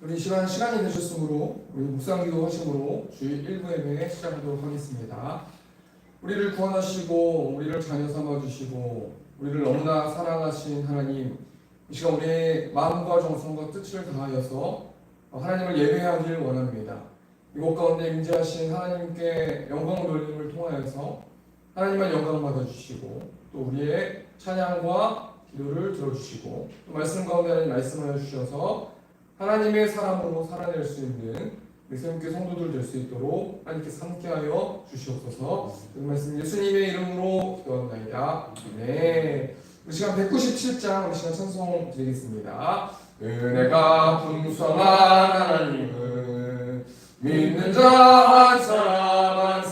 우리 시간이 되셨으므로 우리 묵상기도 하심으로 주일 1부 예배 시작하도록 하겠습니다. 우리를 구원하시고 우리를 자녀 삼아주시고 우리를 너무나 사랑하신 하나님, 이 시간 우리의 마음과 정성과 뜻을 다하여서 하나님을 예배하길 원합니다. 이곳 가운데 임재하신 하나님께 영광 돌림을 통하여서 하나님만 영광 받아주시고 또 우리의 찬양과 기도를 들어주시고 또 말씀 가운데 하나님 말씀하여 주셔서 하나님의 사람으로 살아낼 수 있는 우리 새롭게 성도들 될 수 있도록 하나님께서 함께하여 주시옵소서. 그 말씀 예수님의 이름으로 기도합니다. 네. 우리 시간 197장 우리 시간 찬송 드리겠습니다. 은혜가 풍성한 하나님은 믿는 자 한 사람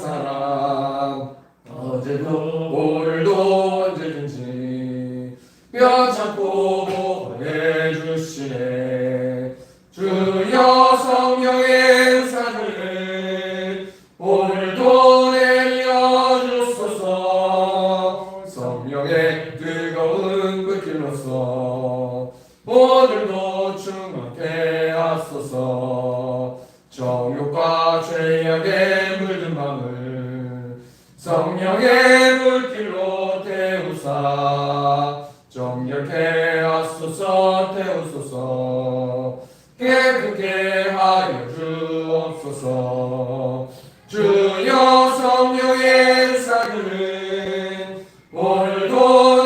어제도 오늘도 언제든지 뼈 참고 보내주시네. 주여 성령의 은사를 오늘도 내려주소서. 성령의 뜨거운 불길로서 오늘도 충만케 하소서. 정욕과 죄악에 물든 마음을 성령의 물길로 태우사 정결케 하소서. 태우소서. 깨끗게 하여 주옵소서. 주여 성령의 은사를 오늘도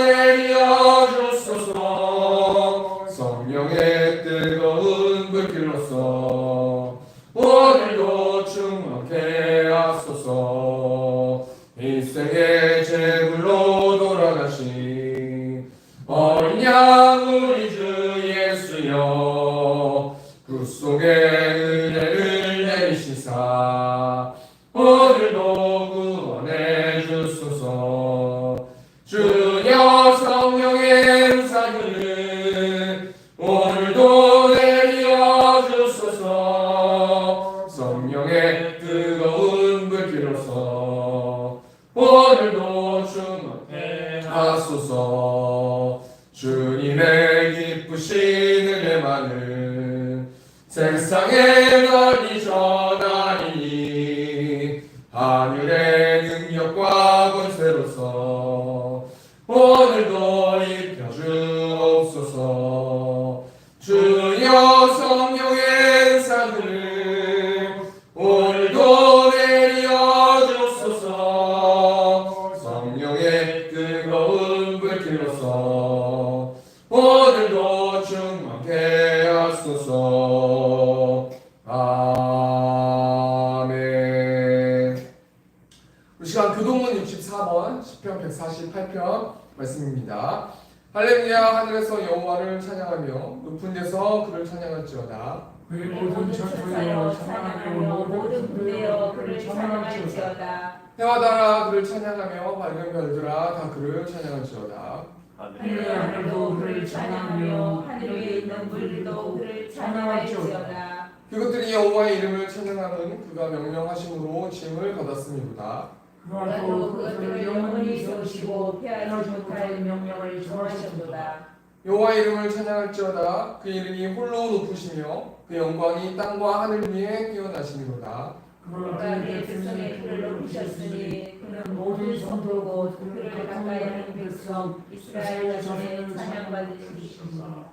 내려주소서. 성령의 뜨거운 불길로서 오늘도 충만케 하소서. 일생의 제물로 돌아가신 어린 양 우리 주 예수여, 그 속에 은혜를 내리시사 오늘도 구원해 주소서. 주여 성령의 은사를 오늘도 내려 주소서. 성령의 뜨거운 불길로서 오늘도 충만케 하소서. 주님의 기쁘신 은혜만을 세상에 널리 전하리니 하늘의 능력과 권세로서 오늘도 입혀주옵소서. 주여 성령의 은사를 오늘도 내려주소서. 성령의 뜨거운 불길로서 오늘도 충만케 하소서. 아멘. 우리 시간 교동문 64번 시편 148편 말씀입니다. 할렐루야. 하늘에서 여호와를 찬양하며 높은 데서 그를 찬양할지어다. 그의 모든 전투여 찬양하며 모든 군대여 그를 찬양할지어다. 해와 달아 그를 찬양하며 밝은 별들아 다 그를 찬양할지어다. 하늘의 하늘도 그를 찬양하며 하늘 위에 있는 물들도 그를 찬양할지어다. 그것들이 여호와의 이름을 찬양하는 그가 명령하심으로 짐을 받았음이로다. 그가 그것들을 영원히 세우시고 피하지 못할 명령을 정하셨도다. 여호와의 이름을 찬양할지어다. 그 이름이 홀로 높으시며 그 영광이 땅과 하늘 위에 뛰어나심이로다. 그가 내 백성의 그를 높이셨으니 그는 모든 성도고 그를 가까이 하는 백성 이스라엘 자손의 찬양받으시리소서.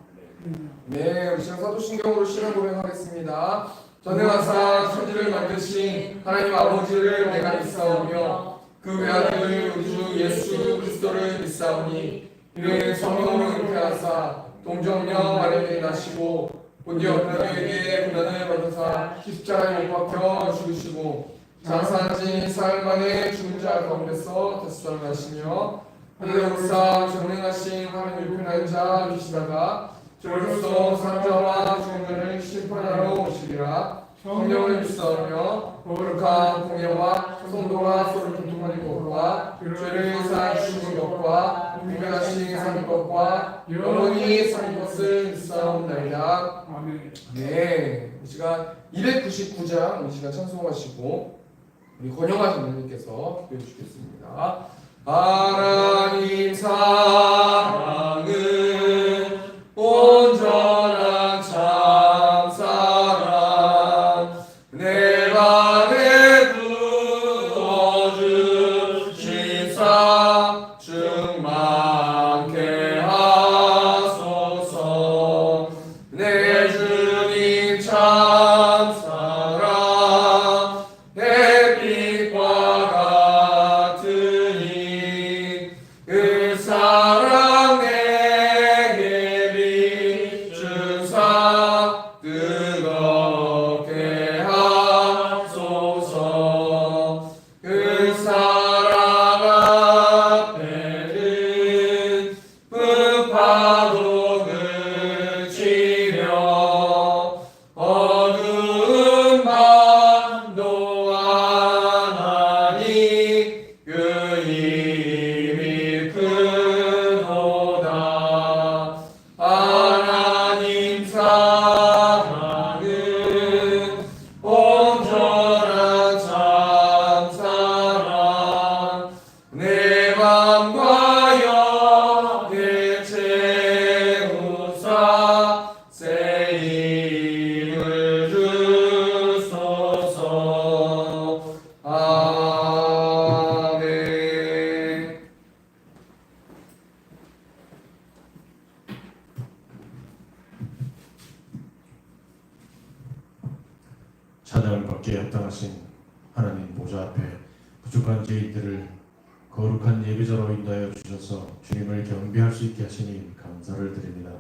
네, 우리 시간 사도신경으로 시간 고백하겠습니다. 전능하사 천지를 만드신 하나님 아버지를 내가 믿사오며 그 외아들 우리 주 예수 그리스도를 믿사오니 이는 성령으로 잉태하사 동정녀 마리아에게 나시고 본디오 빌라도에게 고난을 받으사 십자가에 못 박혀 죽으시고 장사한 지 사흘 만에 죽은 자 가운데서 다시 살아나시며 하늘에 오르사 전능하신 하나님 우편한 자 계시다가 저로서 산자와 죽은 자를 심판하러 오시리라. 성령을 믿사오며 거룩한 공예와 성도가 서로 교통하는 것과 죄를 사하시는 것과 분별하신 사는 것과 영원히 사는 것을 믿사옵나이다. 아멘. 네, 이 시간 299장 이 시간 찬송하시고 우리 권영아 선생님께서 기도해 주시겠습니다. 하나님 사랑은 온전한 참사랑 내 맘에 부어주신 사 충만케 하소서. 내 주님 참사랑 햇빛과 같으니 그 사랑 내게 비추사 뜨겁게 하소서. 그 사랑 앞에는 풍파도 그치며 어두운 밤도 안하니 그 힘이 크도다. 하나님 사랑은 온전한 참사랑 내 맘과 영에 채우사 새 힘을 주소서. 아멘. 찬양을 받기에 합당하신 하나님 보좌 앞에 부족한 죄인들을 거룩한 예배자로 인도하여 주셔서 주님을 경배할 수 있게 하시니 감사를 드립니다.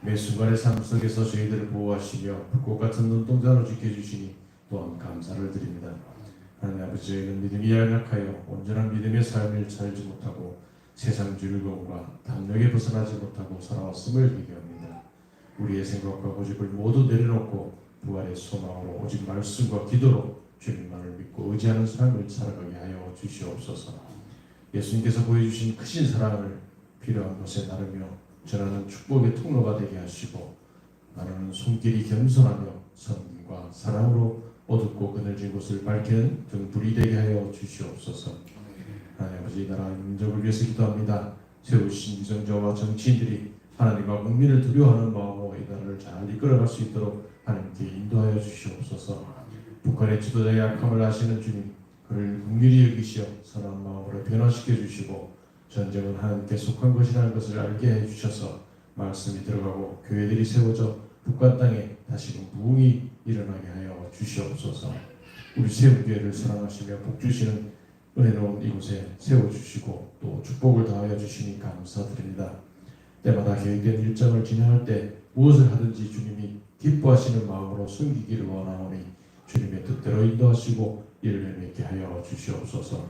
매 순간의 삶 속에서 저희들을 보호하시며 불꽃 같은 눈동자로 지켜주시니 또한 감사를 드립니다. 하나님 아버지, 저희는 믿음이 연약하여 온전한 믿음의 삶을 살지 못하고 세상 즐거움과 담력에 벗어나지 못하고 살아왔음을 회개합니다. 우리의 생각과 고집을 모두 내려놓고 부활의 소망으로 오직 말씀과 기도로 주님만을 믿고 의지하는 삶을 살아가게 하여 주시옵소서. 예수님께서 보여주신 크신 사랑을 필요한 곳에 나르며 전하는 축복의 통로가 되게 하시고 나르는 손길이 겸손하며 선과 사랑으로 어둡고 그늘진 곳을 밝히는 등불이 되게 하여 주시옵소서. 하나님 아버지, 이 나라 민족을 위해서 기도합니다. 세우신 위정자와 정치인들이 하나님과 국민을 두려워하는 마음으로 이 나라를 잘 이끌어갈 수 있도록 하나님께 인도하여 주시옵소서. 북한의 지도자의 약함을 아시는 주님, 그를 긍휼히 여기시어 선한 마음으로 변화시켜 주시고 전쟁은 하나님께 속한 것이라는 것을 알게 해주셔서 말씀이 들어가고 교회들이 세워져 북한 땅에 다시금 부흥이 일어나게 하여 주시옵소서. 우리 세운교회를 사랑하시며 복주시는 은혜로운 이곳에 세워주시고 또 축복을 다하여 주시니 감사드립니다. 때마다 계획된 일정을 진행할 때 무엇을 하든지 주님이 기뻐하시는 마음으로 숨기기를 원하오니 주님의 뜻대로 인도하시고 이를 맺게 하여 주시옵소서.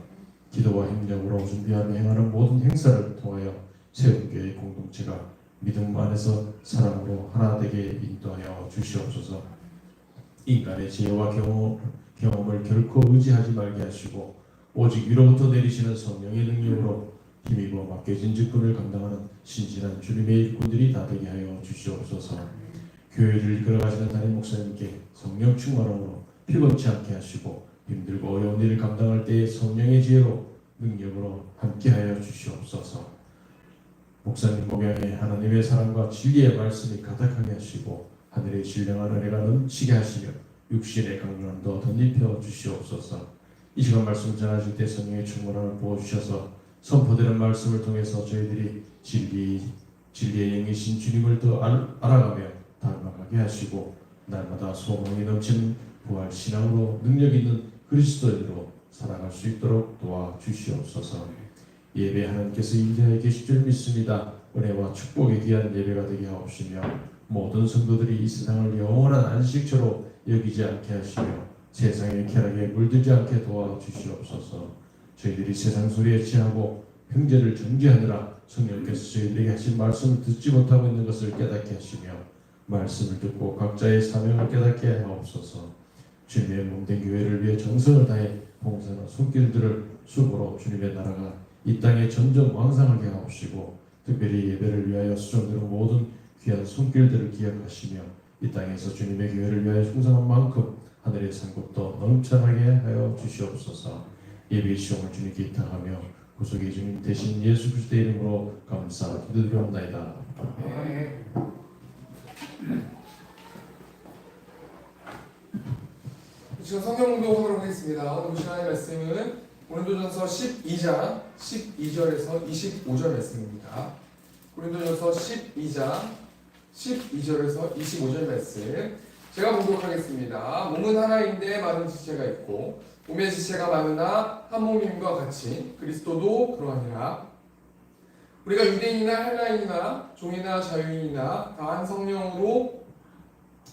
기도와 행정으로 준비하며 행하는 모든 행사를 통하여 세운교회 공동체가 믿음 안에서 사랑으로 하나 되게 인도하여 주시옵소서. 인간의 지혜와 경험을 결코 의지하지 말게 하시고 오직 위로부터 내리시는 성령의 능력으로 힘입어 맡겨진 직분을 감당하는 신실한 주님의 일꾼들이 다 되게 하여 주시옵소서. 교회를 이끌어가시는 담임 목사님께 성령 충만함으로 피곤치 않게 하시고 힘들고 어려운 일을 감당할 때에 성령의 지혜로 능력으로 함께하여 주시옵소서. 목사님 목양에 하나님의 사랑과 진리의 말씀이 가득하게 하시고 하늘의 신령한 은혜가 넘치게 하시며 육신의 강건함도 덧입혀 주시옵소서. 이 시간 말씀 전하실 때 성령의 충만함을 부어주셔서 선포되는 말씀을 통해서 저희들이 진리의 영이신 주님을 더 알아가며 닮아가게 하시고 날마다 소망이 넘치는 부활 신앙으로 능력 있는 그리스도인으로 살아갈 수 있도록 도와주시옵소서. 예배 하나님께서 인도하여 계실 줄 믿습니다. 은혜와 축복의 귀한 예배가 되게 하옵시며 모든 성도들이 이 세상을 영원한 안식처로 여기지 않게 하시며 세상의 쾌락에 물들지 않게 도와주시옵소서. 저희들이 세상 소리에 취하고 형제를 정죄하느라 성령께서 저희들에게 하신 말씀을 듣지 못하고 있는 것을 깨닫게 하시며 말씀을 듣고 각자의 사명을 깨닫게 하옵소서. 주님의 몸된 교회를 위해 정성을 다해 봉사하는 손길들을 수고로 주님의 나라가 이 땅에 점점 왕성하게 하옵시고 특별히 예배를 위하여 수정되는 모든 귀한 손길들을 기억하시며 이 땅에서 주님의 교회를 위하여 충성한 만큼 하늘의 상급도 넘쳐나게 하여 주시옵소서. 예배의 시험을 주님께 기탁하며 구속의 주님 대신 예수 그리스도의 이름으로 감사 기도드리옵나이다. 네. 지금 성경 공독하도록 하겠습니다. 오늘 시간의 말씀은 고린도전서 12장 12절에서 25절 말씀입니다. 고린도전서 12장 12절에서 25절 말씀 제가 봉독하겠습니다. 몸은 하나인데 많은 지체가 있고 몸의 지체가 많으나 한 몸임과 같이 그리스도도 그러하니라. 우리가 유대인이나 헬라인이나 종이나 자유인이나 다 한 성령으로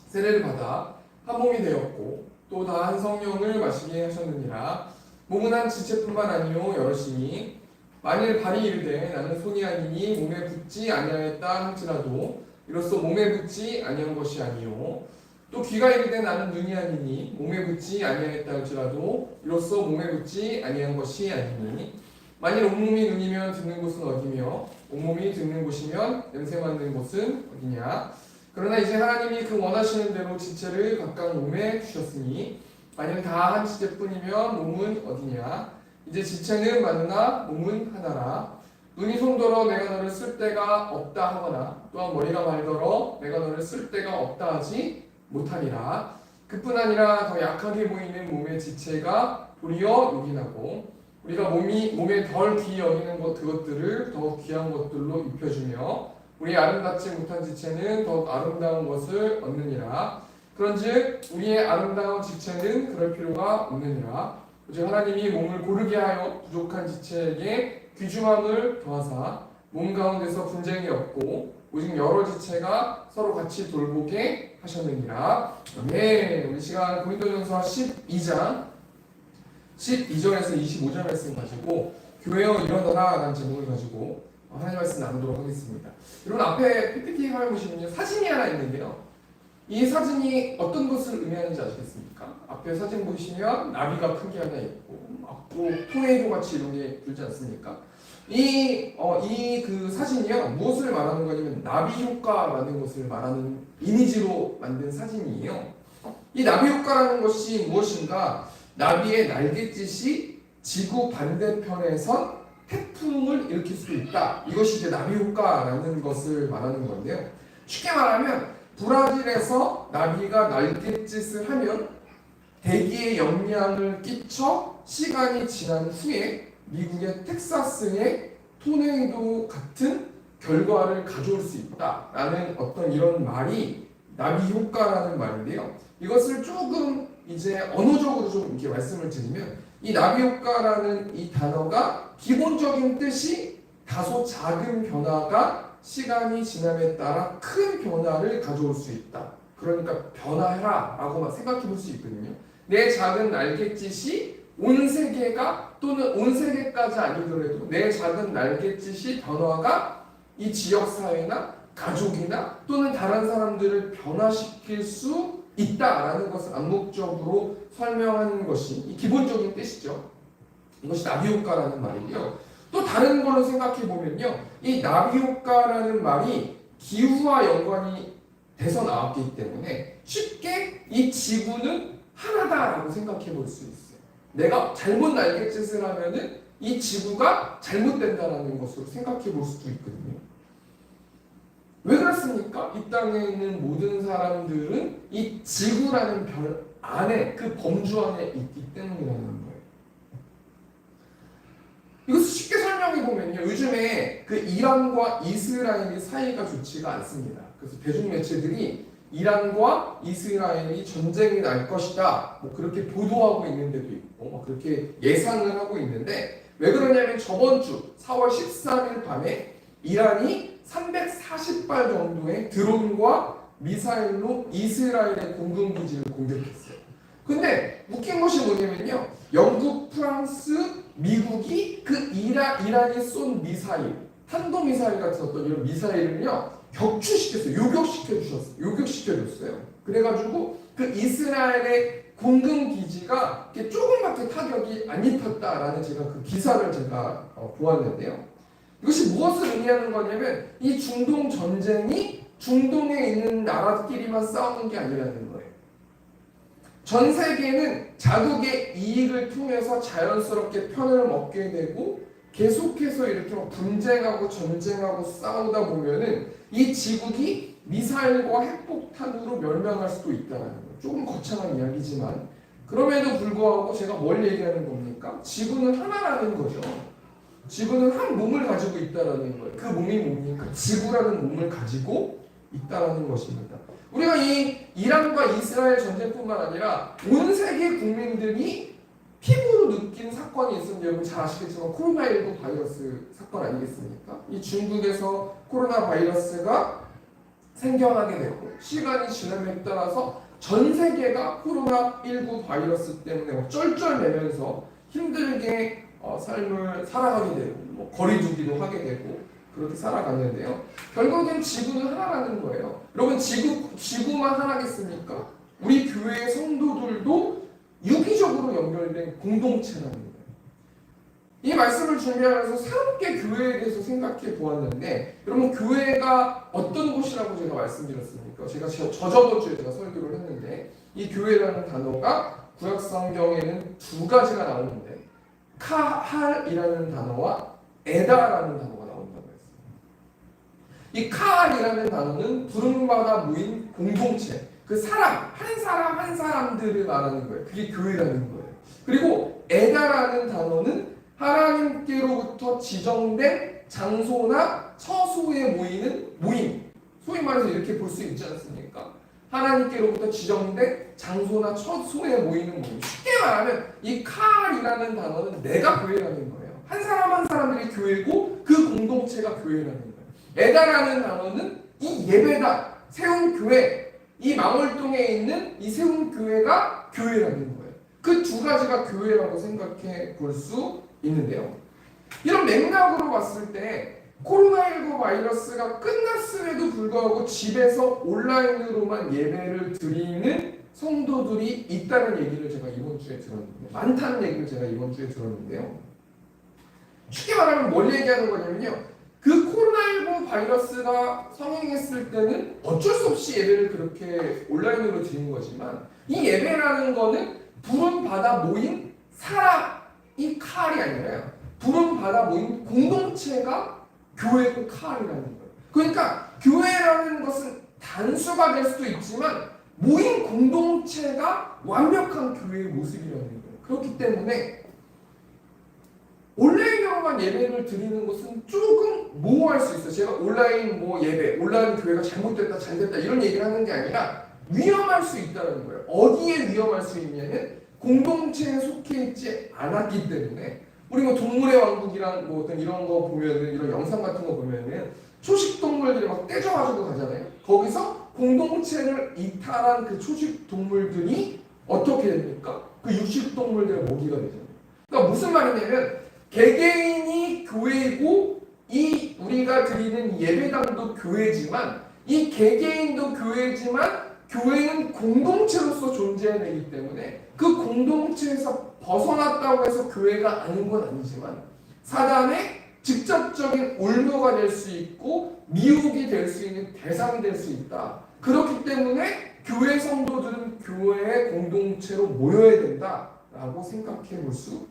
세례를 받아 한 몸이 되었고 또 다 한 성령을 마시게 하셨느니라. 몸은 한 지체뿐만 아니요 여럿이니 만일 발이 이르되 나는 손이 아니니 몸에 붙지 아니하였다 할지라도 이로써 몸에 붙지 아니한 것이 아니요 또 귀가 이르되 나는 눈이 아니니 몸에 붙지 아니하였다 할지라도 이로써 몸에 붙지 아니한 것이 아니니 만일 온몸이 눈이면 듣는 곳은 어디며 온몸이 듣는 곳이면 냄새 맡는 곳은 어디냐. 그러나 이제 하나님이 그 원하시는 대로 지체를 각각 몸에 주셨으니 만일 다 한 지체뿐이면 몸은 어디냐. 이제 지체는 많으나 몸은 하나라. 눈이 손더러 내가 너를 쓸 데가 없다 하거나 또한 머리가 말더러 내가 너를 쓸 데가 없다 하지 못하니라. 그뿐 아니라 더 약하게 보이는 몸의 지체가 도리어 요긴하고 우리가 몸에 덜 귀히 여기는 그것들을 더 귀한 것들로 입혀주며 우리 아름답지 못한 지체는 더욱 아름다운 것을 얻느니라. 그런즉 우리의 아름다운 지체는 그럴 필요가 없느니라. 오직 하나님이 몸을 고르게 하여 부족한 지체에게 귀중함을 더하사 몸 가운데서 분쟁이 없고 오직 여러 지체가 서로 같이 돌보게 하셨느니라. 네, 우리 시간 고린도전서 12장 12절에서 25절 말씀 가지고 교회여 일어나라 라는 제목을 가지고 하나님 말씀 나누도록 하겠습니다. 여러분 앞에 PPT에 보시면 사진이 하나 있는데요. 이 사진이 어떤 것을 의미하는지 아시겠습니까? 앞에 사진 보시면 나비가 큰 게 하나 있고 또 토네이도 같이 이런 게 불지 않습니까? 그 사진이요 무엇을 말하는 거냐면 나비 효과라는 것을 말하는 이미지로 만든 사진이에요. 이 나비 효과라는 것이 무엇인가? 나비의 날갯짓이 지구 반대편에선 태풍을 일으킬 수도 있다. 이것이 이제 나비 효과라는 것을 말하는 건데요. 쉽게 말하면 브라질에서 나비가 날갯짓을 하면 대기에 영향을 끼쳐 시간이 지난 후에 미국의 텍사스에 토네이도 같은 결과를 가져올 수 있다라는 어떤 이런 말이 나비 효과라는 말인데요. 이것을 조금 이제 언어적으로 좀 이렇게 말씀을 드리면 이 나비 효과라는 이 단어가 기본적인 뜻이 다소 작은 변화가 시간이 지남에 따라 큰 변화를 가져올 수 있다. 그러니까 변화해라 라고 생각해 볼 수 있거든요. 내 작은 날갯짓이 온 세계가 또는 온 세계까지 아니더라도 내 작은 날갯짓이 변화가 이 지역사회나 가족이나 또는 다른 사람들을 변화시킬 수 있다라는 것을 암묵적으로 설명하는 것이 이 기본적인 뜻이죠. 이것이 나비 효과라는 말이고요. 또 다른 걸로 생각해 보면요, 이 나비 효과라는 말이 기후와 연관이 돼서 나왔기 때문에 쉽게 이 지구는 하나다라고 생각해 볼 수 있어요. 내가 잘못 날갯짓을 하면은 이 지구가 잘못된다라는 것으로 생각해 볼 수도 있거든요. 왜 그렇습니까? 이 땅에 있는 모든 사람들은 이 지구라는 별 안에 그 범주 안에 있기 때문이라는 거예요. 이것을 쉽게 설명해 보면요, 요즘에 그 이란과 이스라엘의 사이가 좋지가 않습니다. 그래서 대중 매체들이 이란과 이스라엘이 전쟁이 날 것이다, 뭐 그렇게 보도하고 있는 데도 있고, 뭐 그렇게 예상을 하고 있는데, 왜 그러냐면 저번 주 4월 13일 밤에 이란이 340발 정도의 드론과 미사일로 이스라엘의 공군기지를 공격했어요. 근데 웃긴 것이 뭐냐면요, 영국, 프랑스, 미국이 그 이란이 쏜 미사일, 탄도미사일 같은 어떤 이런 미사일을요 격추시켰어요. 요격시켜줬어요. 그래가지고 그 이스라엘의 공군기지가 조금밖에 타격이 안 입혔다라는 제가 그 기사를 제가 보았는데요. 이것이 무엇을 의미하는 거냐면 이 중동 전쟁이 중동에 있는 나라끼리만 싸우는 게 아니라는 거예요. 전 세계는 자국의 이익을 통해서 자연스럽게 편을 먹게 되고 계속해서 이렇게 막 분쟁하고 전쟁하고 싸우다 보면은 이 지국이 미사일과 핵폭탄으로 멸망할 수도 있다는 거예요. 조금 거창한 이야기지만 그럼에도 불구하고 제가 뭘 얘기하는 겁니까? 지구는 하나라는 거죠. 지구는 한 몸을 가지고 있다라는 거예요. 그 몸이 뭡니까? 지구라는 몸을 가지고 있다라는 것입니다. 우리가 이 이란과 이스라엘 전쟁뿐만 아니라 온 세계 국민들이 피부로 느낀 사건이 있었는데 여러분 잘 아시겠지만 코로나19 바이러스 사건 아니겠습니까? 이 중국에서 코로나 바이러스가 생겨나게 되고 시간이 지남에 따라서 전 세계가 코로나19 바이러스 때문에 막 쩔쩔매면서 힘들게 삶을 살아가게 되고 뭐 거리두기도 하게 되고 그렇게 살아갔는데요. 결국엔 지구는 하나라는 거예요. 여러분 지구만 하나겠습니까? 우리 교회의 성도들도 유기적으로 연결된 공동체라는 거예요. 이 말씀을 준비하면서 새롭게 교회에 대해서 생각해 보았는데 여러분 교회가 어떤 곳이라고 제가 말씀드렸습니까? 제가 저번 주에 제가 설교를 했는데 이 교회라는 단어가 구약 성경에는 두 가지가 나오는데 카할이라는 단어와 에다라는 단어가 나온다고 했어요. 이 카할이라는 단어는 부름받아 모인 공동체, 그 사람, 한 사람들을 말하는 거예요. 그게 교회라는 거예요. 그리고 에다라는 단어는 하나님께로부터 지정된 장소나 처소에 모이는 모임. 소위 말해서 이렇게 볼 수 있지 않습니까? 하나님께로부터 지정된 장소나 처소에 모이는 모임. 쉽게 말하면 이 칼이라는 단어는 내가 교회라는 거예요. 한 사람 한 사람들이 교회고 그 공동체가 교회라는 거예요. 에다라는 단어는 이 예배당, 세운 교회, 이 망월동에 있는 이 세운 교회가 교회라는 거예요. 그 두 가지가 교회라고 생각해 볼 수 있는데요. 이런 맥락으로 봤을 때 코로나19 바이러스가 끝났음에도 불구하고 집에서 온라인으로만 예배를 드리는 성도들이 있다는 얘기를 제가 이번 주에 들었는데 많다는 얘기를 제가 이번 주에 들었는데요. 쉽게 말하면 뭘 얘기하는 거냐면요. 그 코로나19 바이러스가 성행했을 때는 어쩔 수 없이 예배를 그렇게 온라인으로 드린 거지만 이 예배라는 거는 부름받아 모인 사람이 칼이 아니라요. 부름받아 모인 공동체가 교회고 칼이라는 거예요. 그러니까 교회라는 것은 단수가 될 수도 있지만 모인 공동체가 완벽한 교회의 모습이라는 거예요. 그렇기 때문에 온라인으로만 예배를 드리는 것은 조금 모호할 수 있어요. 제가 온라인 예배, 온라인 교회가 잘못됐다, 잘됐다 이런 얘기를 하는 게 아니라 위험할 수 있다는 거예요. 어디에 위험할 수 있냐면 공동체에 속해 있지 않았기 때문에 우리 동물의 왕국이랑 어떤 이런 거 보면은 이런 영상 같은 거 보면은 초식 동물들이 막 떼져가지고 가잖아요. 거기서 공동체를 이탈한 그 초식 동물들이 어떻게 됩니까? 그 육식 동물들의 먹이가 되잖아요. 그러니까 무슨 말이냐면 개개인이 교회고 이 우리가 드리는 예배당도 교회지만 이 개개인도 교회지만 교회는 공동체로서 존재해내기 때문에 그 공동체에서 벗어났다고 해서 교회가 아닌 건 아니지만 사단의 직접적인 올무가 될 수 있고 미혹이 될 수 있는 대상이 될 수 있다. 그렇기 때문에 교회 성도들은 교회의 공동체로 모여야 된다라고 생각해 볼 수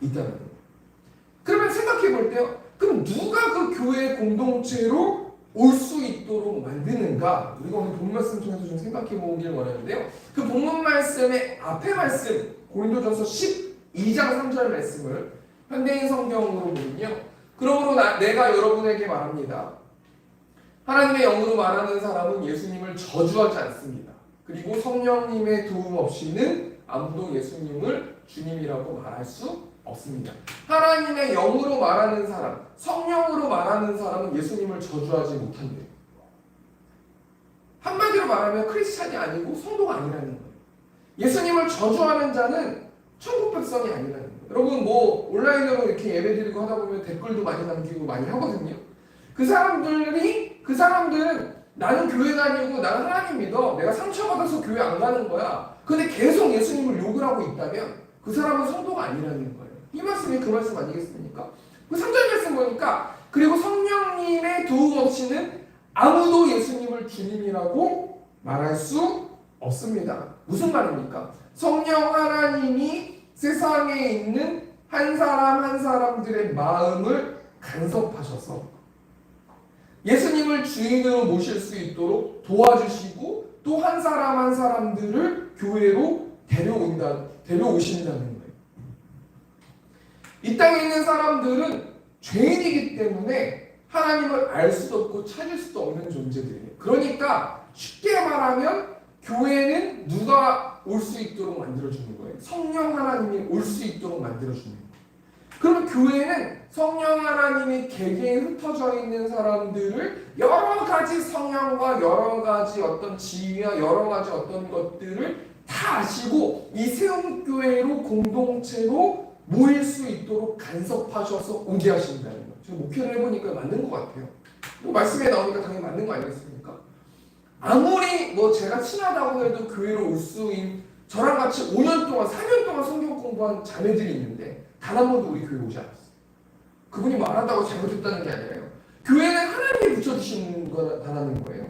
있다는 거예요. 그러면 생각해 볼 때요. 그럼 누가 그 교회의 공동체로 올 수 있도록 만드는가? 우리가 오늘 본 말씀 통해서 좀 생각해 보길 원하는데요. 그 본문 말씀의 앞에 말씀 고린도전서 12장 3절 말씀을 현대인 성경으로 보면요. 그러므로 내가 여러분에게 말합니다. 하나님의 영으로 말하는 사람은 예수님을 저주하지 않습니다. 그리고 성령님의 도움 없이는 아무도 예수님을 주님이라고 말할 수 없습니다. 하나님의 영으로 말하는 사람, 성령으로 말하는 사람은 예수님을 저주하지 못한대요. 한마디로 말하면 크리스찬이 아니고 성도가 아니라는 거예요. 예수님을 저주하는 자는 천국 백성이 아니라는 거예요. 여러분 온라인으로 이렇게 예배드리고 하다 보면 댓글도 많이 남기고 많이 하거든요. 그 사람들은 나는 교회 다니고 나는 하나님 믿어. 내가 상처받아서 교회 안 가는 거야. 근데 계속 예수님을 욕을 하고 있다면 그 사람은 성도가 아니라는 거예요. 이 말씀이 그 말씀 아니겠습니까? 그 3절 말씀 보니까 그리고 성령님의 도움 없이는 아무도 예수님을 주님이라고 말할 수 없습니다. 무슨 말입니까? 성령 하나님이 세상에 있는 한 사람 한 사람들의 마음을 간섭하셔서 예수님을 주인으로 모실 수 있도록 도와주시고 또 한 사람 한 사람들을 교회로 데려오신다는 거예요. 이 땅에 있는 사람들은 죄인이기 때문에 하나님을 알 수도 없고 찾을 수도 없는 존재들이에요. 그러니까 쉽게 말하면 교회는 누가 올 수 있도록 만들어주는 거예요? 성령 하나님이 올 수 있도록 만들어주는 거예요. 그러면 교회는 성령 하나님이 개개인 흩어져 있는 사람들을 여러 가지 성향과 여러 가지 어떤 지위와 여러 가지 어떤 것들을 다 아시고 이 세움교회로 공동체로 모일 수 있도록 간섭하셔서 오게 하신다는 거예요. 제가 목회를 해보니까 맞는 것 같아요. 뭐 말씀에 나오니까 당연히 맞는 거 아니겠습니까? 아무리 뭐 제가 친하다고 해도 교회로 올 수 있는 저랑 같이 5년 동안 4년 동안 성경 공부한 자매들이 있는데 단 한 번도 우리 교회 오지 않았어요. 그분이 말한다고 잘못했다는 게 아니라요. 교회는 하나님이 붙여주시는 거라는 거예요.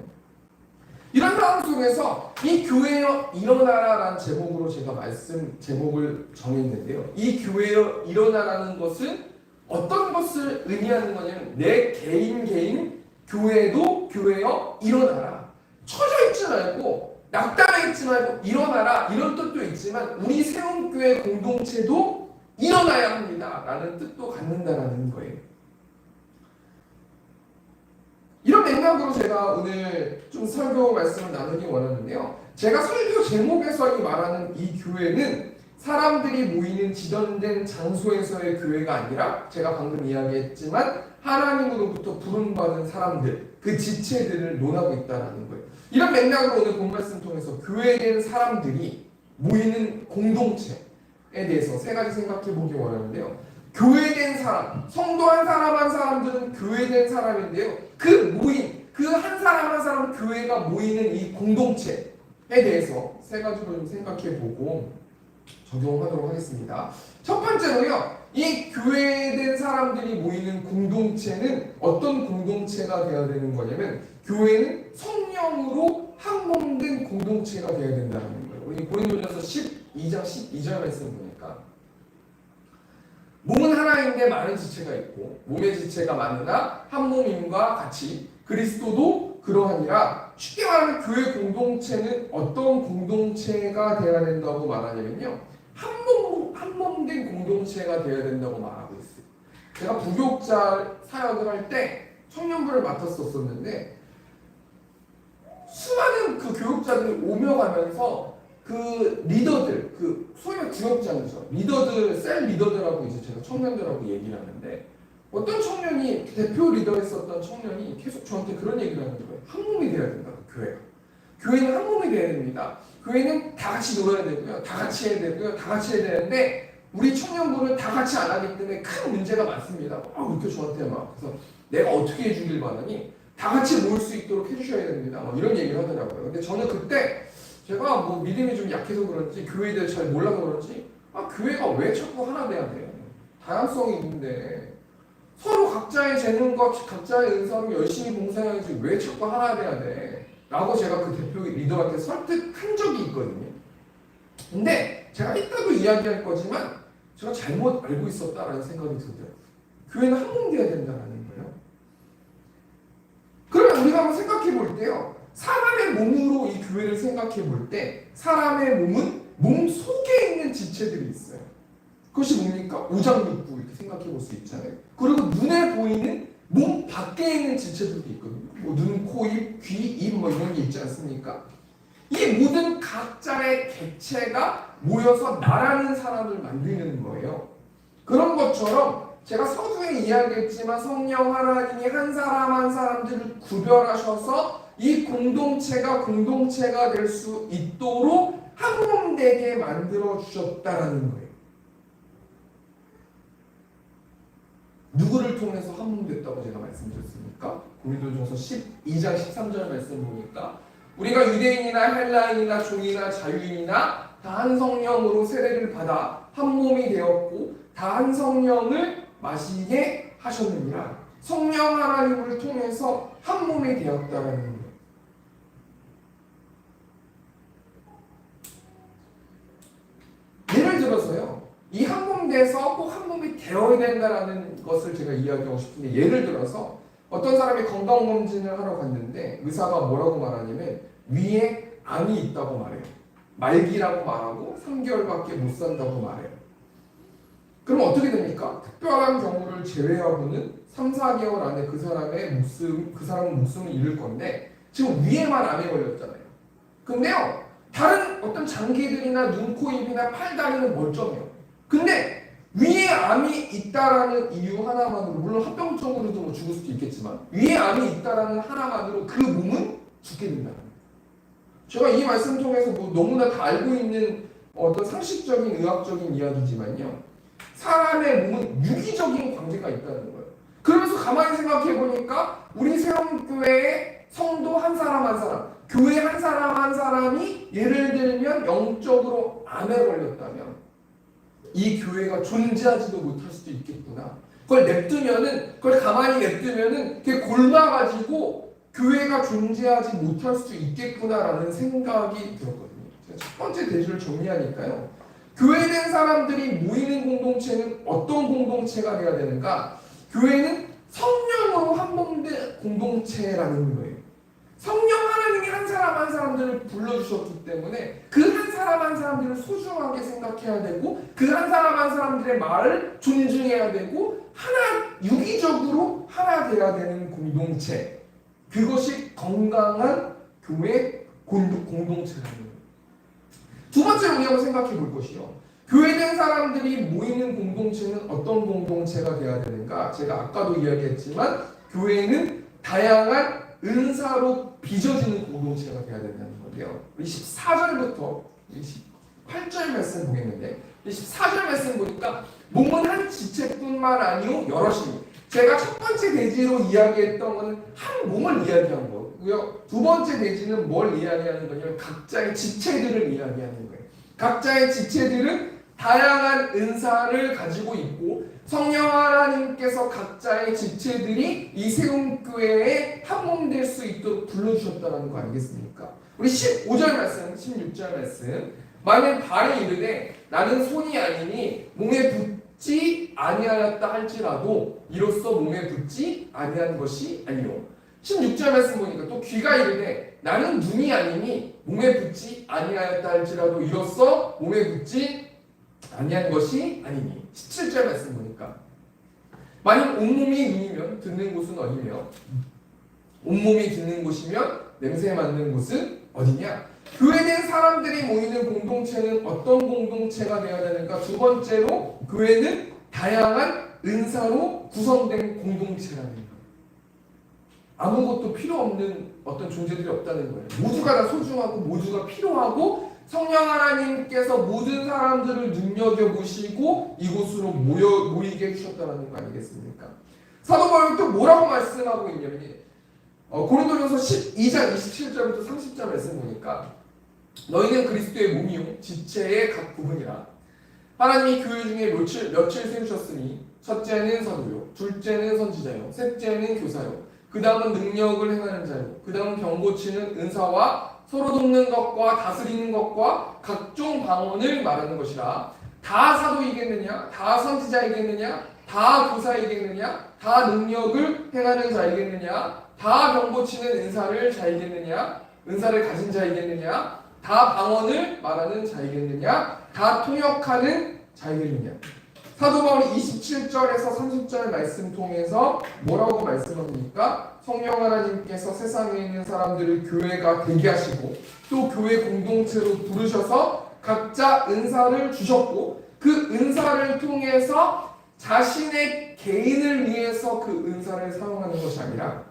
이런 상황 속에서 이 교회여 일어나라라는 제목으로 제가 제목을 정했는데요. 이 교회여 일어나라는 것은 어떤 것을 의미하는 거냐면 내 개인 교회도 교회여 일어나라. 처져 있지 말고 낙담해 있지 말고 일어나라 이런 뜻도 있지만 우리 세움교회 공동체도 일어나야 합니다 라는 뜻도 갖는다라는 거예요. 이런 맥락으로 제가 오늘 좀 설교 말씀을 나누기 원하는데요. 제가 설교 제목에서 말하는 이 교회는 사람들이 모이는 지정된 장소에서의 교회가 아니라 제가 방금 이야기했지만 하나님으로부터 부름받은 사람들, 그 지체들을 논하고 있다는 거예요. 이런 맥락으로 오늘 본 말씀 통해서 교회된 사람들이 모이는 공동체에 대해서 세 가지 생각해 보기 원하는데요. 교회된 사람, 성도 한 사람 한 사람들은 교회된 사람인데요. 그 모임, 그 한 사람 한 사람 교회가 모이는 이 공동체에 대해서 세 가지로 좀 생각해 보고 적용하도록 하겠습니다. 첫 번째로요. 이 교회된 사람들이 모이는 공동체는 어떤 공동체가 되어야 되는 거냐면 교회는 성령으로 한몸된 공동체가 되어야 된다는 거예요. 우리 고린도전서 12장 12절 말씀 보니까 몸은 하나인데 많은 지체가 있고 몸의 지체가 많으나 한 몸임과 같이 그리스도도 그러하니라. 쉽게 말하면 교회 공동체는 어떤 공동체가 되어야 된다고 말하냐면요. 한몸된 공동체가 되어야 된다고 말하고 있어요. 제가 부교육자 사역을 할 때 청년부를 맡았었는데 수많은 그 교육자들이 오며 가면서 그 리더들, 그 소위 말해 구역장이죠. 리더들, 셀 리더들하고 이제 제가 청년들하고 얘기를 하는데 어떤 청년이 대표 리더였었던 청년이 계속 저한테 그런 얘기를 하는 거예요. 한 몸이 돼야 된다고 교회가. 교회는 한 몸이 돼야 됩니다. 교회는 다 같이 놀아야 되고요. 다 같이 해야 되고요. 다 같이 해야 되는데 우리 청년부는 다 같이 안 하기 때문에 큰 문제가 많습니다. 이렇게 저한테 막 그래서 내가 어떻게 해주길 바라니 다 같이 모일 수 있도록 해주셔야 됩니다. 이런 얘기를 하더라고요. 근데 저는 그때 제가 뭐 믿음이 좀 약해서 그런지 교회에 대해 잘 몰라서 그런지 교회가 왜 자꾸 하나 돼야 돼? 다양성이 있는데 서로 각자의 재능과 각자의 은사로 열심히 봉사해야지 왜 자꾸 하나 돼야 돼? 라고 제가 그 대표 리더한테 설득한 적이 있거든요. 근데 제가 이따도 이야기할 거지만 제가 잘못 알고 있었다라는 생각이 들더라고요. 교회는 한 몸 돼야 된다는 거예요. 그러면 우리가 한번 생각해 볼 때요. 사람의 몸으로 이 교회를 생각해 볼 때 사람의 몸은 몸 속에 있는 지체들이 있어요. 그것이 뭡니까? 오장육부 이렇게 생각해 볼 수 있잖아요. 그리고 눈에 보이는 몸 밖에 있는 지체들도 있거든요. 뭐 눈, 코, 입, 귀, 입 뭐 이런 게 있지 않습니까? 이 모든 각자의 객체가 모여서 나라는 사람을 만드는 거예요. 그런 것처럼 제가 서두에 이야기했지만 성령 하나님이 한 사람 한 사람들을 구별하셔서 이 공동체가 될 수 있도록 한몸되게 만들어 주셨다라는 거예요. 누구를 통해서 한몸됐다고 제가 말씀드렸습니까? 고린도전서 12장 13절 말씀 보니까 우리가 유대인이나 헬라인이나 종이나 자유인이나 다 한 성령으로 세례를 받아 한 몸이 되었고 다 한 성령을 마시게 하셨느니라. 성령 하나님을 통해서 한 몸이 되었다라는 거예요. 이 한 몸돼서 꼭 한 몸이 되어야 된다라는 것을 제가 이야기하고 싶은데, 예를 들어서 어떤 사람이 건강검진을 하러 갔는데 의사가 뭐라고 말하냐면 위에 암이 있다고 말해요. 말기라고 말하고 3개월밖에 못 산다고 말해요. 그럼 어떻게 됩니까? 특별한 경우를 제외하고는 3, 4개월 안에 그 사람은 목숨을 잃을 건데, 지금 위에만 암에 걸렸잖아요. 근데요, 다른 어떤 장기들이나 눈, 코, 입이나 팔, 다리는 멀쩡해요. 근데 위에 암이 있다라는 이유 하나만으로, 물론 합병증으로도 뭐 죽을 수도 있겠지만 위에 암이 있다라는 하나만으로 그 몸은 죽게 된다는 거예요. 제가 이 말씀 통해서 뭐 너무나 다 알고 있는 어떤 상식적인 의학적인 이야기지만요, 사람의 몸은 유기적인 관계가 있다는 거예요. 그러면서 가만히 생각해 보니까 우리 세움교회의 성도 한 사람 한 사람, 교회 한 사람 한 사람이 예를 들면 영적으로 암에 걸렸다면 이 교회가 존재하지도 못할 수도 있겠구나. 그걸 가만히 냅두면은 그게 곪아가지고 교회가 존재하지 못할 수도 있겠구나라는 생각이 들었거든요. 제가 첫 번째 대주를 정리하니까요. 교회된 사람들이 모이는 공동체는 어떤 공동체가 돼야 되는가? 교회는 성령으로 한몸된 공동체라는 거예요. 성령 하나님이 한 사람 한 사람들을 불러주셨기 때문에 그 한 사람 한 사람들을 소중하게 생각해야 되고, 그 한 사람 한 사람들의 말을 존중해야 되고, 하나, 유기적으로 하나 돼야 되는 공동체, 그것이 건강한 교회 공동체라는 거예요. 두 번째로 우리가 생각해 볼 것이요, 교회된 사람들이 모이는 공동체는 어떤 공동체가 돼야 되는가? 제가 아까도 이야기했지만 교회는 다양한 은사로 빚어지는 공동체가 돼야 된다는 건데요. 14절부터 28절 말씀 보겠는데, 14절 말씀 보니까 몸은 한 지체뿐만 아니요 여럿이니, 제가 첫 번째 대지로 이야기했던 것은 한 몸을 이야기한 거고요. 두 번째 대지는 뭘 이야기하는 거냐면 각자의 지체들을 이야기하는 거예요. 각자의 지체들은 다양한 은사를 가지고 있고, 성령 하나님께서 각자의 지체들이 이 세움교회에 한몸 될 수 있도록 불러주셨다는 거 아니겠습니까? 우리 15절 말씀, 16절 말씀. 만일 발이 이르되 나는 손이 아니니 몸에 붙지 아니하였다 할지라도 이로써 몸에 붙지 아니한 것이 아니요. 16절 말씀 보니까 또 귀가 이르되 나는 눈이 아니니 몸에 붙지 아니하였다 할지라도 이로써 몸에 붙지 아니한 것이 아니니. 17절 말씀 보니까 만일 온몸이 눈이면 듣는 곳은 어디며 온몸이 듣는 곳이면 냄새 맡는 곳은 어디냐? 교회된 사람들이 모이는 공동체는 어떤 공동체가 되어야 되는가? 두 번째로 교회는 다양한 은사로 구성된 공동체라는 거예요. 아무것도 필요 없는 어떤 존재들이 없다는 거예요. 모두가 다 소중하고 모두가 필요하고, 성령 하나님께서 모든 사람들을 눈여겨보시고 이곳으로 모이게 해주셨다는 거 아니겠습니까? 사도 바울이 또 뭐라고 말씀하고 있냐면 고린도전서 12장 27절부터 30절 말씀 보니까 너희는 그리스도의 몸이요 지체의 각 부분이라. 하나님이 교회 중에 며칠 세우셨으니 첫째는 사도요, 둘째는 선지자요, 셋째는 교사요, 그 다음은 능력을 행하는 자요, 그 다음은 병 고치는 은사와 서로 돕는 것과 다스리는 것과 각종 방언을 말하는 것이라. 다 사도이겠느냐? 다 선지자이겠느냐? 다 교사이겠느냐? 다 능력을 행하는 자이겠느냐? 다 병 고치는 은사를 가진 자이겠느냐? 다 방언을 말하는 자이겠느냐? 다 통역하는 자이겠느냐? 사도 바울이 27절에서 30절 말씀 통해서 뭐라고 말씀합니까? 성령 하나님께서 세상에 있는 사람들을 교회가 되게 하시고 또 교회 공동체로 부르셔서 각자 은사를 주셨고, 그 은사를 통해서 자신의 개인을 위해서 그 은사를 사용하는 것이 아니라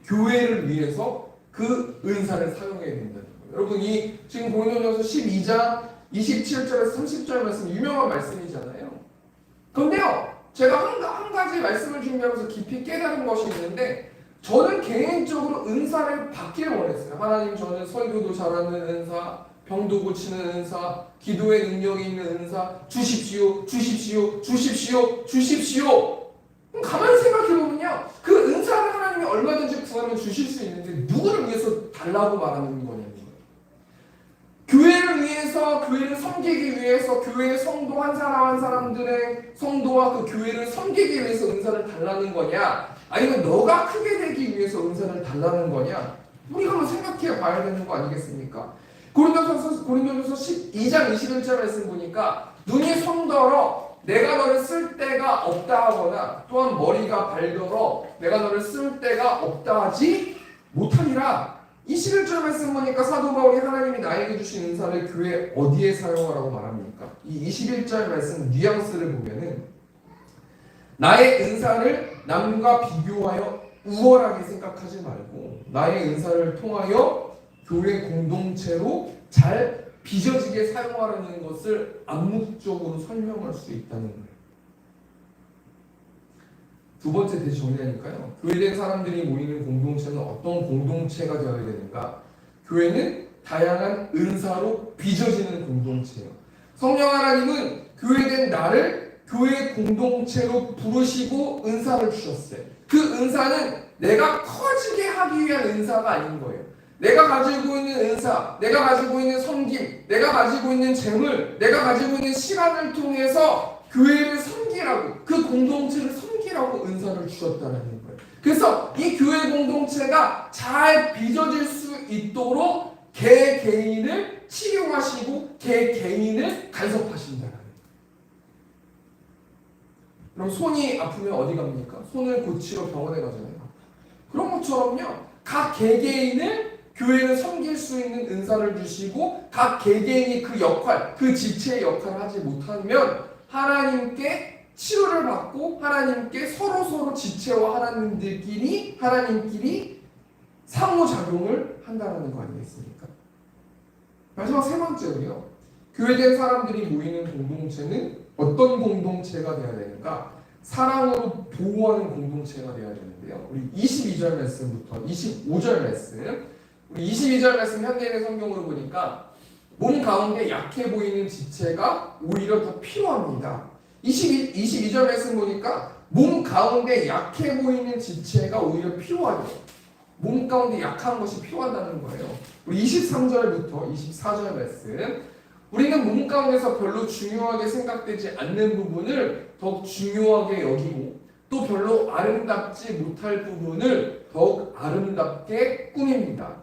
교회를 위해서 그 은사를 사용해야 된다는 거예요. 여러분, 이 지금 고린도전서 12장 27절에서 30절 말씀 유명한 말씀이잖아요. 그런데요, 제가 한 가지 말씀을 준비하면서 깊이 깨달은 것이 있는데, 저는 개인적으로 은사를 받기를 원했어요. 하나님, 저는 설교도 잘하는 은사, 병도 고치는 은사, 기도의 능력이 있는 은사 주십시오, 주십시오, 주십시오, 주십시오. 그럼 가만히 생각해보면요, 그 은사를 하나님이 얼마든지 구하면 주실 수 있는데 누구를 위해서 달라고 말하는 거냐는 거예요. 교회를 위해서, 교회를 섬기기 위해서, 교회의 성도 한 사람 한 사람들의 성도와 그 교회를 섬기기 위해서 은사를 달라는 거냐, 아니면 너가 크게 되기 위해서 은사를 달라는 거냐, 우리가 한번 생각해 봐야 되는 거 아니겠습니까? 고린도전서 12장 21절 말씀 보니까 눈이 손더러 내가 너를 쓸 데가 없다 하거나 또한 머리가 발더러 내가 너를 쓸 데가 없다 하지 못하리라. 21절 말씀 보니까 사도 바울이 하나님이 나에게 주신 은사를 교회 어디에 사용하라고 말합니까? 이 21절 말씀 뉘앙스를 보면은 나의 은사를 남과 비교하여 우월하게 생각하지 말고 나의 은사를 통하여 교회 공동체로 잘 빚어지게 사용하라는 것을 암묵적으로 설명할 수 있다는 거예요. 두 번째 대시 정리하니까요. 교회된 사람들이 모이는 공동체는 어떤 공동체가 되어야 되는가? 교회는 다양한 은사로 빚어지는 공동체예요. 성령 하나님은 교회된 나를 교회 공동체로 부르시고 은사를 주셨어요. 그 은사는 내가 커지게 하기 위한 은사가 아닌 거예요. 내가 가지고 있는 은사, 내가 가지고 있는 섬김, 내가 가지고 있는 재물, 내가 가지고 있는 시간을 통해서 교회를 섬기라고, 그 공동체를 섬기라고 은사를 주셨다는 거예요. 그래서 이 교회 공동체가 잘 빚어질 수 있도록 개개인을 치유하시고 개개인을 간섭하신다는 거예요. 그럼 손이 아프면 어디 갑니까? 손을 고치러 병원에 가잖아요. 그런 것처럼요, 각 개개인을 교회를 섬길 수 있는 은사를 주시고 각 개개인이 그 역할, 그 지체의 역할을 하지 못하면 하나님께 치유를 받고 하나님께 서로 지체와 하나님끼리 상호작용을 한다는 거 아니겠습니까? 마지막 세 번째로요. 교회된 사람들이 모이는 공동체는 어떤 공동체가 되어야 되는가? 사랑으로 보호하는 공동체가 되어야 되는데요. 우리 22절 말씀부터 25절 말씀, 우리 22절 말씀 현대인의 성경으로 보니까 몸 가운데 약해 보이는 지체가 오히려 더 필요합니다. 22절 말씀 보니까 몸 가운데 약해 보이는 지체가 오히려 필요하대요. 몸 가운데 약한 것이 필요하다는 거예요. 우리 23절부터 24절 말씀, 우리는 몸 가운데서 별로 중요하게 생각되지 않는 부분을 더욱 중요하게 여기고 또 별로 아름답지 못할 부분을 더욱 아름답게 꾸밉니다.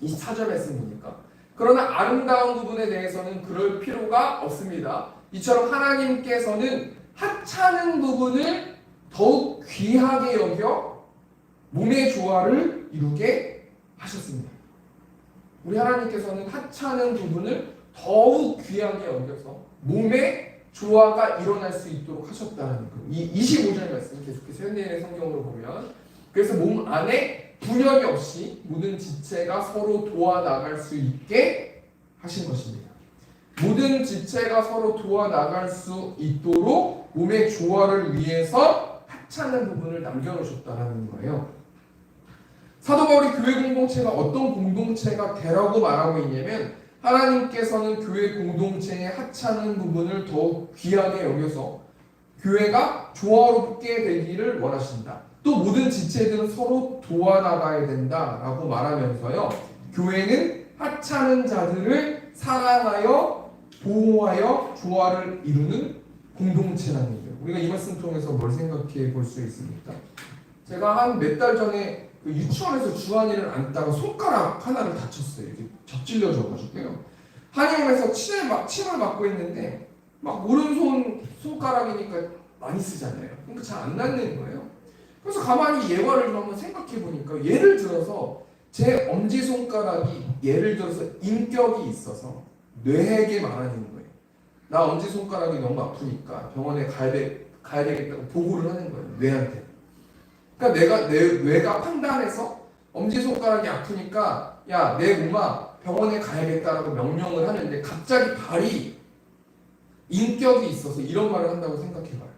24절 말씀 보니까 그러나 아름다운 부분에 대해서는 그럴 필요가 없습니다. 이처럼 하나님께서는 하찮은 부분을 더욱 귀하게 여겨 몸의 조화를 이루게 하셨습니다. 우리 하나님께서는 하찮은 부분을 더욱 귀하게 여겨서 몸의 조화가 일어날 수 있도록 하셨다는 거예요. 이 25절 말씀 계속해서 현대인의 성경으로 보면, 그래서 몸 안에 분열이 없이 모든 지체가 서로 도와나갈 수 있게 하신 것입니다. 모든 지체가 서로 도와나갈 수 있도록 몸의 조화를 위해서 하찮은 부분을 남겨놓으셨다는 거예요. 사도 바울이 교회 공동체가 어떤 공동체가 되라고 말하고 있냐면, 하나님께서는 교회 공동체의 하찮은 부분을 더욱 귀하게 여겨서 교회가 조화롭게 되기를 원하신다. 또 모든 지체들은 서로 도와나가야 된다라고 말하면서요, 교회는 하찮은 자들을 사랑하여 보호하여 조화를 이루는 공동체라는 거예요. 우리가 이 말씀 통해서 뭘 생각해 볼 수 있습니까? 제가 한 몇 달 전에 그 유치원에서 주한이를 앉다가 손가락 하나를 다쳤어요. 이렇게 접질려져가지고요. 한의원에서 침을 맞고 있는데 막 오른손 손가락이니까 많이 쓰잖아요. 그러니까 잘 안 낫는 거예요. 그래서 가만히 예화를 좀 한번 생각해 보니까, 예를 들어서 제 엄지손가락이 예를 들어서 인격이 있어서 뇌에게 말하는 거예요. 나 엄지손가락이 너무 아프니까 병원에 가야 되겠다고 보고를 하는 거예요. 뇌한테. 그러니까 뇌가 판단해서 엄지손가락이 아프니까 야, 내 몸아 병원에 가야겠다라고 명령을 하는데, 갑자기 발이 인격이 있어서 이런 말을 한다고 생각해봐요.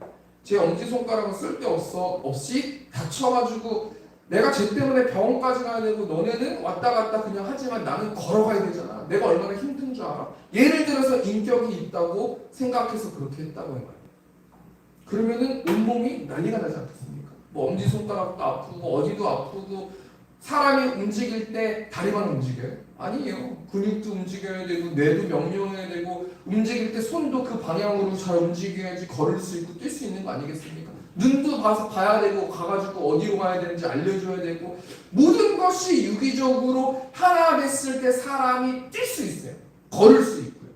제 엄지손가락은 쓸데없이 다쳐가지고 내가 쟤 때문에 병원까지 가야 되고 너네는 왔다 갔다 그냥 하지만 나는 걸어가야 되잖아. 내가 얼마나 힘든 줄 알아? 예를 들어서 인격이 있다고 생각해서 그렇게 했다고 해봐요. 그러면은 온몸이 난리가 나지 않겠습니까? 뭐 엄지손가락도 아프고 어디도 아프고 사람이 움직일 때 다리만 움직여요? 아니에요. 근육도 움직여야 되고 뇌도 명령해야 되고 움직일 때 손도 그 방향으로 잘 움직여야지 걸을 수 있고 뛸 수 있는 거 아니겠습니까? 눈도 봐야 되고 가가지고 어디로 가야 되는지 알려줘야 되고 모든 것이 유기적으로 하나 됐을 때 사람이 뛸 수 있어요. 걸을 수 있고요.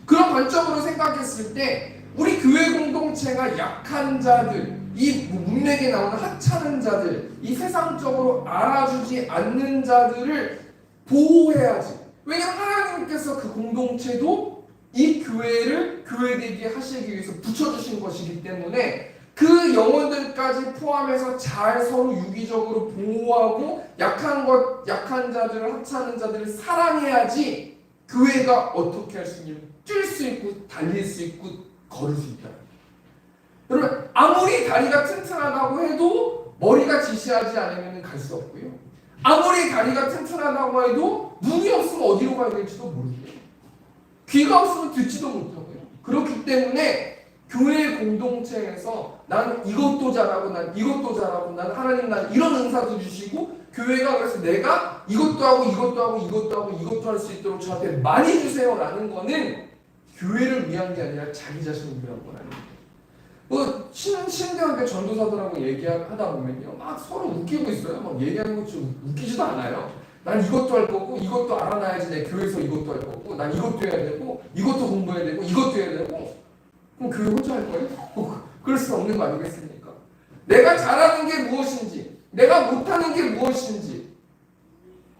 그런 관점으로 생각했을 때 우리 교회 공동체가 약한 자들, 이 문맥에 나오는 하찮은 자들, 이 세상적으로 알아주지 않는 자들을 보호해야지. 왜냐하면 하나님께서 그 공동체도 이 교회를 교회되게 하시기 위해서 붙여주신 것이기 때문에 그 영혼들까지 포함해서 잘 서로 유기적으로 보호하고 약한 자들을, 하찮은 자들을 사랑해야지 교회가 어떻게 할 수 있냐면 뛸 수 있고 달릴 수 있고 걸을 수 있다. 여러분 아무리 다리가 튼튼하다고 해도 머리가 지시하지 않으면 갈 수 없고요. 아무리 다리가 튼튼하다고 해도 눈이 없으면 어디로 가야 될지도 모르고요. 귀가 없으면 듣지도 못하고요. 그렇기 때문에 교회 공동체에서 난 이것도 잘하고 난 이것도 잘하고 난 하나님 난 이런 은사도 주시고 교회가 그래서 내가 이것도 하고 이것도 하고 이것도 하고 이것도 할 수 있도록 저한테 많이 주세요라는 거는 교회를 위한 게 아니라 자기 자신을 위한 거라는 거예요. 신대학교 전도사들하고 얘기하다 보면요 막 서로 웃기고 있어요. 막 얘기하는 것 좀 웃기지도 않아요. 난 이것도 할 거고 이것도 알아놔야지 내 교회에서 이것도 할 거고 난 이것도 해야 되고 이것도 공부해야 되고 이것도 해야 되고 그럼 교회 혼자 할 거예요? 그럴 수 없는 거 아니겠습니까? 내가 잘하는 게 무엇인지 내가 못하는 게 무엇인지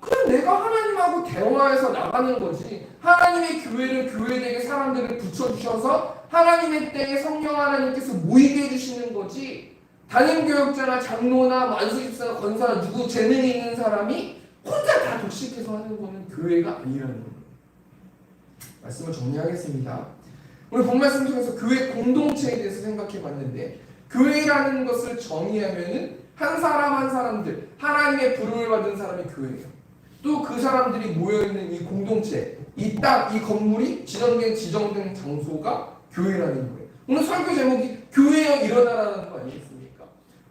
그냥 내가 하나님하고 대화해서 나가는 거지. 하나님의 교회를 교회되게 사람들을 붙여주셔서 하나님의 때에 성령 하나님께서 모이게 해주시는 거지. 담임교역자나 장로나 안수집사나 권사나 누구 재능이 있는 사람이 혼자 다 독식해서 하는 거는 교회가 아니라는 거예요. 말씀을 정리하겠습니다. 오늘 본 말씀 중에서 교회 공동체에 대해서 생각해 봤는데 교회라는 것을 정의하면은 한 사람 한 사람들 하나님의 부름을 받은 사람이 교회예요. 또 그 사람들이 모여있는 이 공동체 이 땅, 이 건물이 지정된 장소가 교회라는 거예요. 오늘 설교 제목이 교회여 일어나라는 거 아니겠습니까?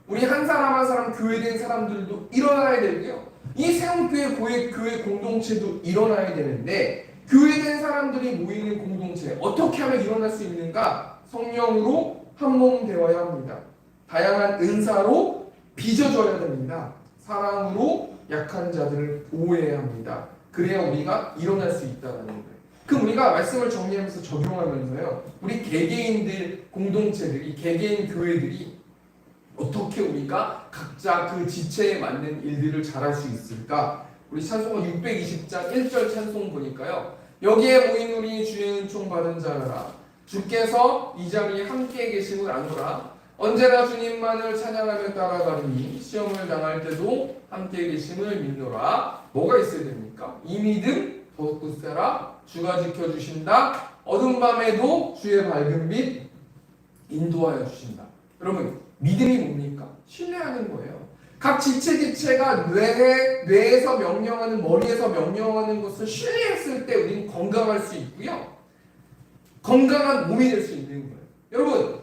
우리 한 사람 한 사람 교회된 사람들도 일어나야 되고요. 이 세움교회 교회 공동체도 일어나야 되는데 교회된 사람들이 모이는 공동체 어떻게 하면 일어날 수 있는가? 성령으로 한몸 되어야 합니다. 다양한 은사로 빚어져야 됩니다. 사랑으로 약한 자들을 보호해야 합니다. 그래야 우리가 일어날 수 있다는 거예요. 그럼 우리가 말씀을 정리하면서 적용하면서요. 우리 개개인들 공동체들, 이 개개인 교회들이 어떻게 우리가 각자 그 지체에 맞는 일들을 잘할 수 있을까? 우리 찬송가 620장 1절 찬송 보니까요. 여기에 모인 우리 주의 은총 받은 자라 주께서 이 자리에 함께 계심을 아노라. 언제나 주님만을 찬양하며 따라가리니 시험을 당할 때도 함께 계심을 믿노라. 뭐가 있어야 됩니까? 이 믿음 더욱 굳세라. 주가 지켜주신다. 어두운 밤에도 주의 밝은 빛 인도하여 주신다. 여러분 믿음이 뭡니까? 신뢰하는 거예요. 각 지체가 뇌에서 명령하는 머리에서 명령하는 것을 신뢰했을 때 우리는 건강할 수 있고요. 건강한 몸이 될 수 있는 거예요. 여러분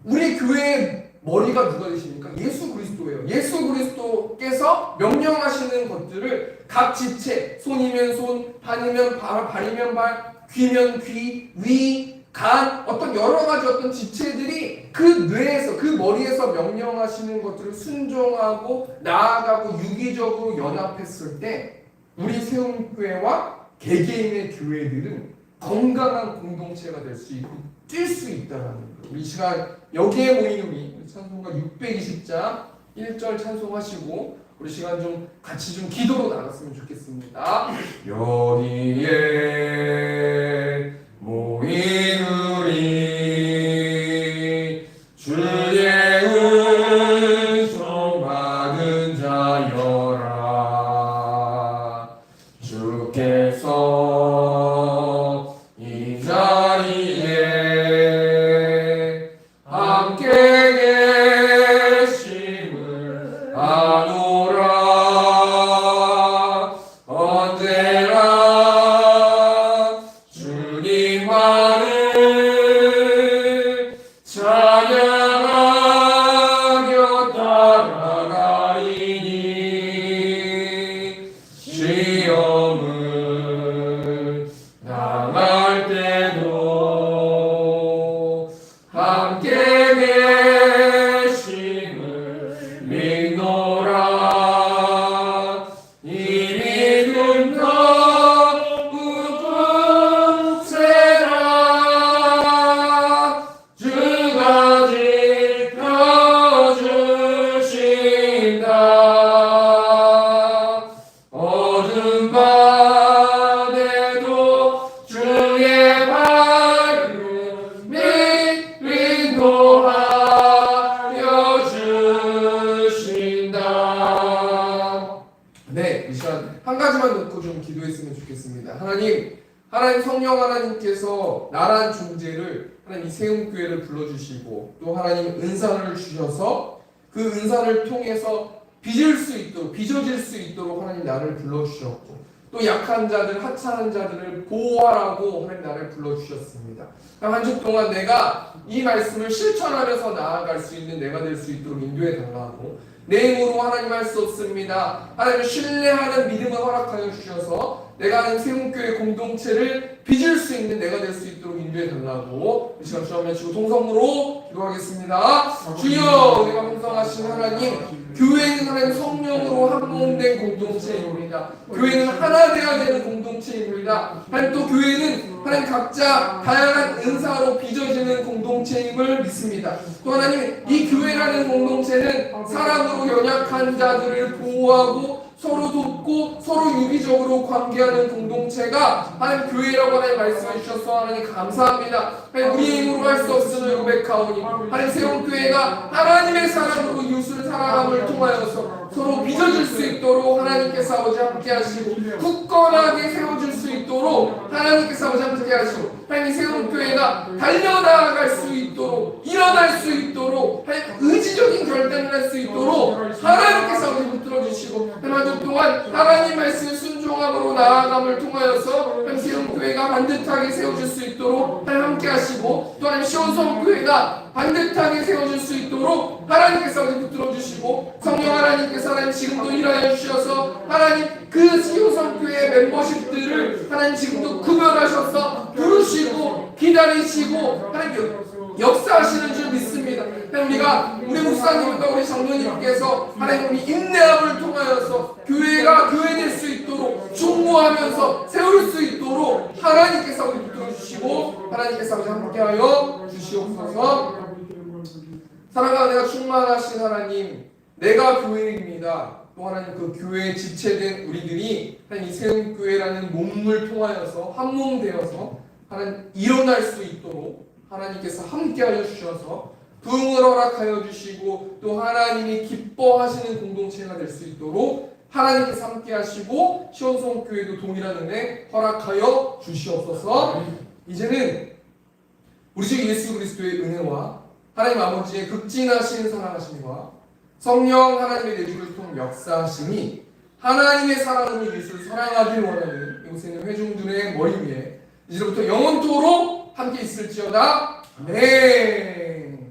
우리 교회의 머리가 누가 되십니까? 예수 그리스도예요. 예수 그리스도께서 명령하시는 것들을 각 지체, 손이면 손, 발이면 발, 발이면 발, 귀면 귀, 위, 간, 어떤 여러 가지 어떤 지체들이 그 뇌에서, 그 머리에서 명령하시는 것들을 순종하고 나아가고 유기적으로 연합했을 때 우리 세움교회와 개개인의 교회들은 건강한 공동체가 될 수 있고 뛸 수 있다는 거예요. 우리 시간 여기에 모인 우리 찬송가 620장 1절 찬송하시고 우리 시간 좀 같이 좀 기도로 나눴으면 좋겠습니다. 여기에 모인 우리 주의 은총 받은 자여라. 주께서 이 자리에 함께 계심을 아노라. 언제나 주님만을 계심을 믿노라. 이 믿음 더욱 세라. 주가 지켜주신다. 어둠 밤에도 주의 밝은 빛 인도하여 주신다. 네, 이 시간 한 가지만 놓고 좀 기도했으면 좋겠습니다. 하나님 성령 하나님께서 나란 존재를 하나님 이 세움교회를 불러주시고 또 하나님 은사를 주셔서 그 은사를 통해서 빚어질 수 있도록 하나님 나를 불러주셨고 또 약한 자들, 하찮은 자들을 보호하라고 하나님 나를 불러주셨습니다. 한 주 동안 내가 이 말씀을 실천하면서 나아갈 수 있는 내가 될 수 있도록 인도해 달라고 내 힘으로 하나님 할 수 없습니다. 하나님을 신뢰하는 믿음을 허락하여 주셔서 내가 하는 세움교회 공동체를 빚을 수 있는 내가 될 수 있도록 인도해 달라고 이 시간 주 한번 치고 통성으로 기도하겠습니다. 주여, 내가 풍성하신 하나님, 교회는 하나님 성령으로 합동된 공동체입니다. 교회는 하나 되어야 되는 공동체입니다. 하나님 또 교회는 하나님 각자 다양한 은사로 빚어지는 공동체임을 믿습니다. 또 하나님 이 교회라는 공동체는 사람으로 연약한 자들을 보호하고 서로 돕고 서로 유기적으로 관계하는 공동체가 하나님 교회라고 하나님 말씀해 주셔서 하나님 감사합니다. 하나님 우리 힘으로 할 수 없음을 고백하오니 하나님 세움교회가 하나님의 사랑으로 이웃을 사랑함을 통하여서 서로 빚어질 수 있도록 하나님께서 아버지 함께 하시고 굳건하게 세워질 수 있도록 하나님께서 아버지 함께 하시고 하나님 세움교회가 달려나갈 수 있도록 일어날 수 있도록 의지적인 결단을 할 수 있도록 하나님께서 아버지 붙들어주시고 한 주 동안 하나님 말씀을 순종함으로 나아감을 통하여서 하나님 세움교회가 반듯하게 세워질 수 있도록 하나님 함께 하시고 또 하나님 시온성교회가 반듯하게 세워질 수 있도록 하나님께서 아버지 붙들어주시고 성령 하나님께서 하나님 지금도 일하여 주셔서 하나님 그 시온성교회 멤버십들을 하나님 지금도 구별하셔서 부르시고 기다리시고 하나님 역사하시는 줄 믿습니다. 우리가 우리 목사님과 우리 장로님께서 하나님 우리 인내함을 통하여서 교회가 교회될 수 있도록 중보하면서 세울 수 있도록 하나님께서 우리 붙들어주시고 하나님께서 우리 함께하여 주시옵소서. 사랑하는 내가 충만하신 하나님, 내가 교회입니다. 또 하나님 그 교회에 지체된 우리들이 하나님 이 세움교회라는 몸을 통하여서 한 몸 되어서 하나님 일어날 수 있도록 하나님께서 함께하여 주셔서 부흥을 허락하여 주시고 또 하나님이 기뻐하시는 공동체가 될 수 있도록 하나님께서 함께하시고 시온성교회도 동일한 은혜 허락하여 주시옵소서. 이제는 우리 주 예수 그리스도의 은혜와 하나님 아버지의 극진하신 사랑하심과 성령 하나님의 내주를 통해 역사하심이 하나님의 사랑으로 예수를 사랑하길 원하는 이곳에 있는 회중들의 머리 위에 이제부터 영원토록 함께 있을지어다. 아멘.